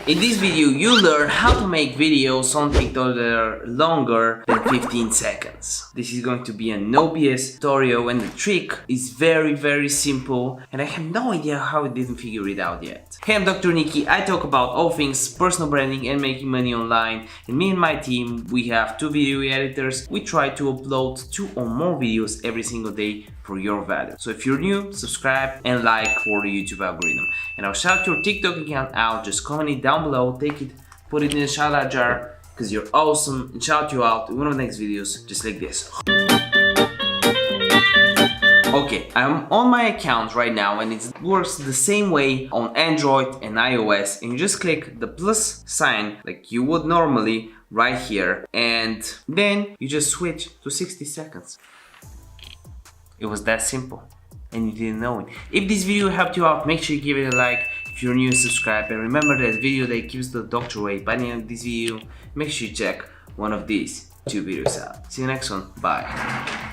In this video, you learn how to make videos on TikTok that are longer than 15 seconds. This is going to be an OBS tutorial, and the trick is very simple, and I have no idea how I didn't figure it out yet. Hey, I'm Dr. Nikki. I talk about all things personal branding and making money online, and me and my team, we have 2 video editors. We try to upload 2 or more videos every single day for your value. So if you're new, subscribe and like for the YouTube algorithm. And I'll shout your TikTok account out. Just comment it down below, take it, put it in a shout out jar, because you're awesome, and shout you out in one of the next videos just like this. Okay, I'm on my account right now, and it works the same way on Android and iOS, and you just click the plus sign like you would normally right here, and then you just switch to 60 seconds. It was that simple, and you didn't know it. If this video helped you out, make sure you give it a like. If you're new, subscribe, and remember that video that gives the doctor away. By the end of this video, make sure you check one of these 2 videos out. See you next one. Bye.